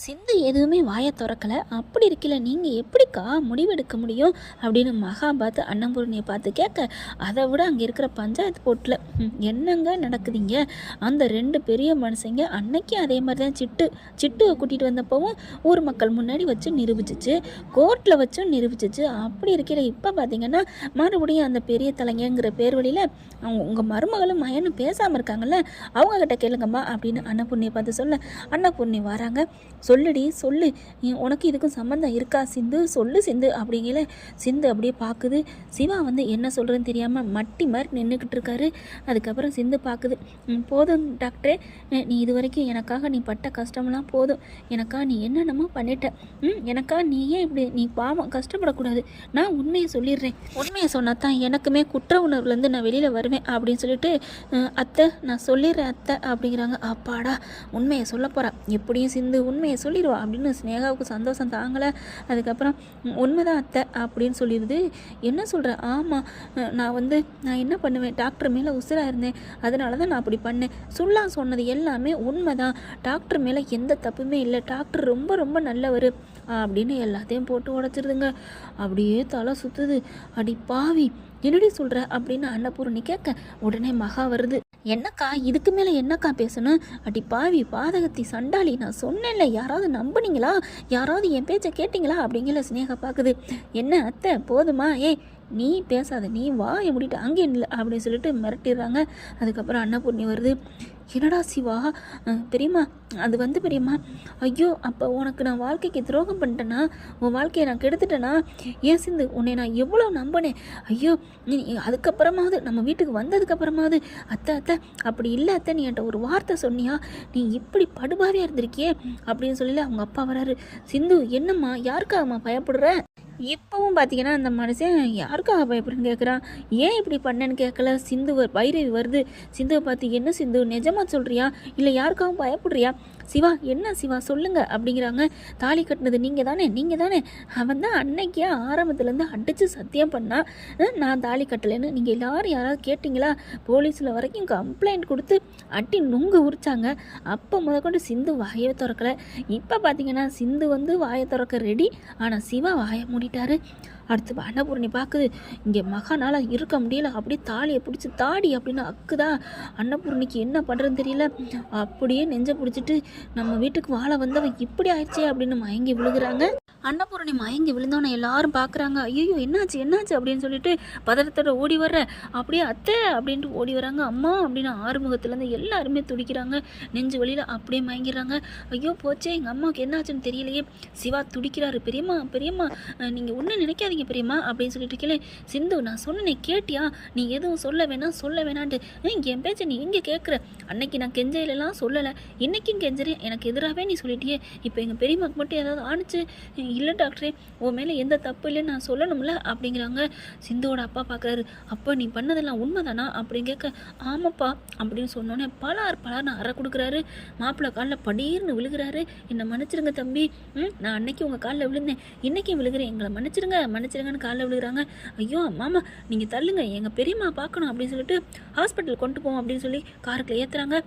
சிந்து எதுவுமே வாயை திறக்கலை. அப்படி இருக்கல நீங்கள் எப்படிக்கா முடிவெடுக்க முடியும் அப்படின்னு மகா பார்த்து அன்னபூர்ணியை பார்த்து கேட்க, அதை விட அங்கே இருக்கிற பஞ்சாயத்து போட்டில் என்னங்க நடக்குதுங்க? அந்த ரெண்டு பெரிய மனுஷங்க அன்னைக்கு அதே மாதிரி தான் சிட்டுவை கூட்டிகிட்டு வந்தப்பவும் ஊர் மக்கள் முன்னாடி வச்சு நிரூபிச்சிச்சு, கோர்ட்டில் வச்சும் நிரூபிச்சிச்சு. அப்படி இருக்கிற இப்போ பார்த்தீங்கன்னா மறுபடியும் அந்த பெரிய தலைங்கிற பேர் வழியில் உங்கள் மருமகளும் மயனும் பேசாமல் இருக்காங்கல்ல, அவங்கக்கிட்ட கேளுங்கம்மா அப்படின்னு அன்னபூர்ணியை பார்த்து சொல்ல, அன்னபூர்ணி வராங்க. சொல்லுடி சொல்லு, உனக்கு இதுக்கும் சம்மந்தம் இருக்கா சிந்து, சொல்லு சிந்து அப்படிங்கல. சிந்து அப்படியே பார்க்குது. சிவா வந்து என்ன சொல்கிறேன்னு தெரியாமல் மட்டி மாதிரி நின்றுக்கிட்டு இருக்காரு. அதுக்கப்புறம் சிந்து பார்க்குது. போதும் டாக்டரே, நீ இது வரைக்கும் எனக்காக நீ பட்ட கஷ்டமெல்லாம் போதும். எனக்கா நீ என்னென்னமோ பண்ணிட்ட. எனக்கா நீ ஏன் இப்படி, நீ பாவம் கஷ்டப்படக்கூடாது. நான் உண்மையை சொல்லிடுறேன். உண்மையை சொன்னா தான் எனக்குமே குற்ற உணர்வுலேருந்து நான் வெளியில் வருவேன் அப்படின்னு சொல்லிட்டு, அத்தை நான் சொல்லிடுறேன் அத்தை அப்படிங்கிறாங்க. அப்பாடா, உண்மையை சொல்ல போகிறா. எப்படியும் சிந்து உண்மையை சொல்லிடுவா அப்படின்னு ஸ்னேகாவுக்கு சந்தோஷம் தாங்கலை. அதுக்கப்புறம் உண்மைதான் அத்தை அப்படின்னு சொல்லிடுது. என்ன சொல்கிறேன்? ஆமாம், நான் என்ன பண்ணுவேன், டாக்டர் மேலே உசுராக இருந்தேன், அதனால தான் நான் அப்படி பண்ணேன். சுல்லா சொன்னது எல்லாமே உண்மைதான், டாக்டர் மேலே எந்த தப்புமே இல்லை, டாக்டர் ரொம்ப ரொம்ப நல்லவர் அப்படின்னு எல்லாத்தையும் போட்டு உடச்சிருதுங்க. அப்படியே தலை சுற்றுது. அடி பாவி, என்னடி சொல்கிற அப்படின்னு அன்னபூர்ணி கேட்க, உடனே மகா வருது. என்னக்கா இதுக்கு மேலே என்னக்கா பேசணும்? அடி பாவி பாதகத்தி சண்டாளி, நான் சொன்னேன்ல, யாராவது நம்புனீங்களா? யாராவது என் பேச்சை கேட்டிங்களா அப்படிங்கிற ஸ்னேகா பார்க்குது. என்ன அத்தை போதுமா? நீ பேசாத, நீ வாயை முடிட்டு அங்கே இல்லை அப்படின்னு சொல்லிட்டு மிரட்டிடுறாங்க. அதுக்கப்புறம் அன்னபூர்ணி வருது. என்னடா சிவா, பெரியம்மா அது பெரியம்மா, ஐயோ அப்போ உனக்கு நான் வாழ்க்கைக்கு துரோகம் பண்ணிட்டேனா? உன் வாழ்க்கையை நான் கெடுத்துட்டேனா? ஏன் சிந்து, உன்னை நான் எவ்வளோ நம்பினேன். ஐயோ, அதுக்கப்புறமாவது நம்ம வீட்டுக்கு வந்ததுக்கப்புறமாவது அத்தை அத்தை அப்படி இல்லை அத்தை, நீ என்கிட்ட ஒரு வார்த்தை சொன்னியா? நீ இப்படி படுபாவியாக இருந்திருக்கியே அப்படின்னு சொல்லி அவங்க அப்பா வராரு. சிந்து என்னம்மா, யாருக்காகம்மா பயப்படுற? இப்போவும் பார்த்தீங்கன்னா அந்த மனுஷன் யாருக்காக பயப்படுன்னு கேட்குறான். ஏன் இப்படி பண்ணேன்னு கேட்கல. சிந்து பைரவி வருது. சிந்துவை பார்த்து, என்ன சிந்து நிஜமா சொல்கிறியா இல்லை யாருக்காகவும் பயப்படுறியா? சிவா என்ன சிவா சொல்லுங்க அப்படிங்கிறாங்க. தாலி கட்டினது நீங்கள் தானே? அவன் தான் அன்னைக்கே ஆரம்பத்துலேருந்து அடித்து சத்தியம் பண்ணான், நான் தாலி கட்டலைன்னு. நீங்கள் எல்லாரும் யாராவது கேட்டிங்களா? போலீஸில் வரைக்கும் கம்ப்ளைண்ட் கொடுத்து அட்டி நுங்கு உரிச்சாங்க. அப்போ முதற்கொண்டு சிந்து வாயை திறக்கலை. இப்போ பார்த்தீங்கன்னா சிந்து வாயை திறக்க ரெடி, ஆனால் சிவா வாயை மூடிட்டாரு. அடுத்து அன்னபூர்ணி பார்க்குது. இங்கே மகானால் இருக்க முடியல, அப்படியே தாலியை பிடிச்சி தாடி அப்படின்னு அக்குதா. அன்னபூர்ணிக்கு என்ன பண்ணுறதுன்னு தெரியல. அப்படியே நெஞ்சை பிடிச்சிட்டு, நம்ம வீட்டுக்கு வாழ வந்தவன் இப்படி ஆயிடுச்சே அப்படின்னு மயங்கி விழுகிறாங்க. அன்னபூர்ணி மயங்கி விழுந்தோன்னே எல்லாரும் பார்க்குறாங்க. ஐயோ என்னாச்சு அப்படின்னு சொல்லிட்டு பதறத்தோட ஓடி வர்ற. அப்படியே அத்தை அப்படின்ட்டு ஓடி வராங்க. அம்மா அப்படின்னு ஆறுமுகத்துலேருந்து எல்லாருமே துடிக்கிறாங்க. நெஞ்சு வழியில் அப்படியே மயங்கிடுறாங்க. ஐயோ போச்சே, எங்கள் அம்மாவுக்கு என்னாச்சுன்னு தெரியலையே. சிவா துடிக்கிறாரு. பெரியம்மா நீங்கள் ஒன்றும் நினைக்காதீங்க பெரியம்மா அப்படின்னு சொல்லிட்டு இருக்கீங்களே. சிந்து நான் சொன்னேன் கேட்டியா? நீ எதுவும் சொல்ல வேணான்ட்டு என் பேச்சை நீ எங்கே கேட்குற? அன்னைக்கு நான் கெஞ்சையிலலாம் சொல்லலை, இன்னைக்கும் கெஞ்சுறேன், எனக்கு எதிராகவே நீ சொல்லிட்டியே. இப்போ எங்கள் பெரியம்மாக்கு மட்டும் ஏதாவது ஆணுச்சு? இல்லை டாக்டரே, உன் மேலே எந்த தப்பு இல்லைன்னு நான் சொல்லணும்ல அப்படிங்கிறாங்க. சிந்துவோட அப்பா பார்க்குறாரு. அப்போ நீ பண்ணதெல்லாம் உண்மைதானா அப்படின்னு கேட்க, ஆமாப்பா அப்படின்னு சொன்னோன்னே பலார்னு அறை கொடுக்குறாரு. மாப்பிள்ளை காலில் படீர்னு விழுகிறாரு. என்னை மன்னிச்சிருங்க தம்பி, நான் அன்னைக்கு உங்கள் காலில் விழுந்தேன், இன்றைக்கும் விழுகிறேன், எங்களை மன்னிச்சிருங்கன்னு காலில் விழுகிறாங்க. ஐயோ மாமா நீங்கள் தள்ளுங்க, எங்கள் பெரியம்மா பார்க்கணும் அப்படின்னு சொல்லிட்டு ஹாஸ்பிட்டல் கொண்டு போவோம் அப்படின்னு சொல்லி காருக்குள்ள ஏற்றுறாங்க.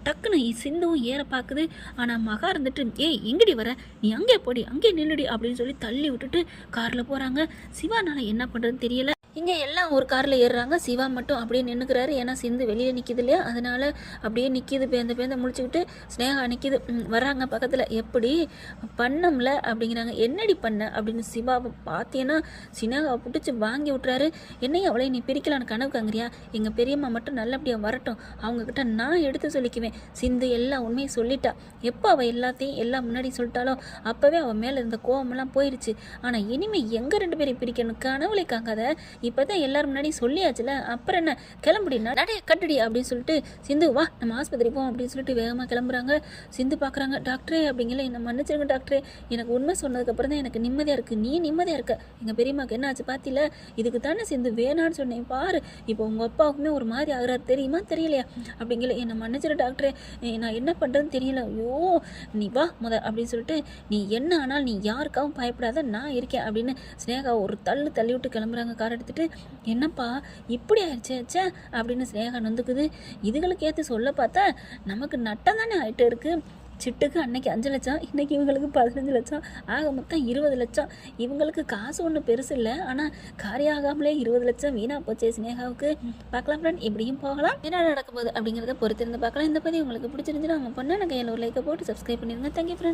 டக்குன்னு சிந்துவும் ஏற பார்க்குது. ஆனால் மகா இருந்துட்டு, எங்கடி வர, நீ அங்கே போடி, அங்கே நில்லுடி அப்படின்னு சொல்லி தள்ளி விட்டுட்டு காரில் போகிறாங்க. சிவானால என்ன பண்ணுறதுன்னு தெரியல. இங்கே எல்லாம் ஒரு காரில் ஏறுறாங்க. சிவா மட்டும் அப்படியே நின்றுக்கிறாரு. ஏன்னா சிந்து வெளியில் நிற்கிது இல்லையா, அதனால் அப்படியே நிற்கிது. பேந்த முடிச்சுக்கிட்டு ஸ்னேகா நிற்கிது. வர்றாங்க பக்கத்தில். எப்படி பண்ணம்ல அப்படிங்கிறாங்க. என்னடி பண்ண அப்படின்னு சிவாவை பார்த்தீங்கன்னா ஸ்னேகாவை பிடிச்சி வாங்கி விட்றாரு. என்னையும் அவளை நீ பிரிக்கலான்னு கனவு காங்கிறியா? எங்கள் பெரியம்மா மட்டும் நல்லபடியாக வரட்டும், அவங்கக்கிட்ட நான் எடுத்து சொல்லிக்குவேன். சிந்து எல்லா உண்மையும் சொல்லிட்டா. எப்போ அவள் எல்லாத்தையும் எல்லாம் முன்னாடி சொல்லிட்டாலோ அப்போவே அவள் மேலே இருந்த கோவமெல்லாம் போயிடுச்சு. ஆனால் இனிமேல் எங்கள் ரெண்டு பேரையும் பிரிக்கணும் கனவுளை காங்காத. இப்போ தான் எல்லோரும் முன்னாடி சொல்லியாச்சுல, அப்புறம் என்ன, கிளம்புடி, நடைய கட்டுடி அப்படின்னு சொல்லிட்டு, சிந்து வா நம்ம ஆஸ்பத்திரி போவோம் அப்படின்னு சொல்லிட்டு வேகமாக கிளம்புறாங்க. சிந்து பார்க்குறாங்க. டாக்டரே அப்படிங்கல, என்னை மன்னிச்சிருங்க டாக்டரே, எனக்கு உண்மை சொன்னதுக்கப்புறம் தான் எனக்கு நிம்மதியாக இருக்குது. நீ நிம்மதியாக இருக்க, எங்கள் பெரியம்மாவுக்கு என்ன ஆச்சு பார்த்தில, இதுக்கு தானே சிந்து வேணான்னு சொன்னேன் பாரு, இப்போ உங்கள் அப்பாவுக்குமே ஒரு மாதிரி ஆகிறாரு தெரியுமா தெரியலையா அப்படிங்கல. என்னை மன்னிச்சிரு டாக்டரே, நான் என்ன பண்ணுறதுன்னு தெரியல. ஐயோ நீ வா அப்படின்னு சொல்லிட்டு, நீ என்ன ஆனால் நீ யாருக்காகவும் பயப்படாத, நான் இருக்கேன் அப்படின்னு ஸ்னேகா ஒரு தள்ளி விட்டு கிளம்புறாங்க கார் எடுத்துகிட்டு. என்னப்பா இப்படி ஆயிடுச்சே அப்படின்னு ஸ்னேகா நொந்துக்குது. இதுகளுக்கு ஏற்று சொல்ல பார்த்தா நமக்கு நட்டம் தானே ஆகிட்டு இருக்குது. சிட்டுக்கு அன்னைக்கு 5 லட்சம், இன்னைக்கு இவங்களுக்கு 15 லட்சம், ஆக மொத்தம் 20 லட்சம். இவங்களுக்கு காசு ஒன்றும் பெருசு இல்லை, ஆனால் காரியாகாமலே 20 லட்சம் வீணாக போச்சே சினேகாவுக்கு. பார்க்கலாம் ஃப்ரெண்ட், எப்படியும் போகலாம். என்ன நடக்கும்போது அப்படிங்கிறத பொறுத்திருந்து பார்க்கலாம். இந்த பதிவு உங்களுக்கு பிடிச்சிருந்துச்சுன்னா அவங்க பொண்ணான கையில் ஒரு லைக்கை போட்டு சப்ஸ்கிரைப் பண்ணிடுங்க. Thank you friend.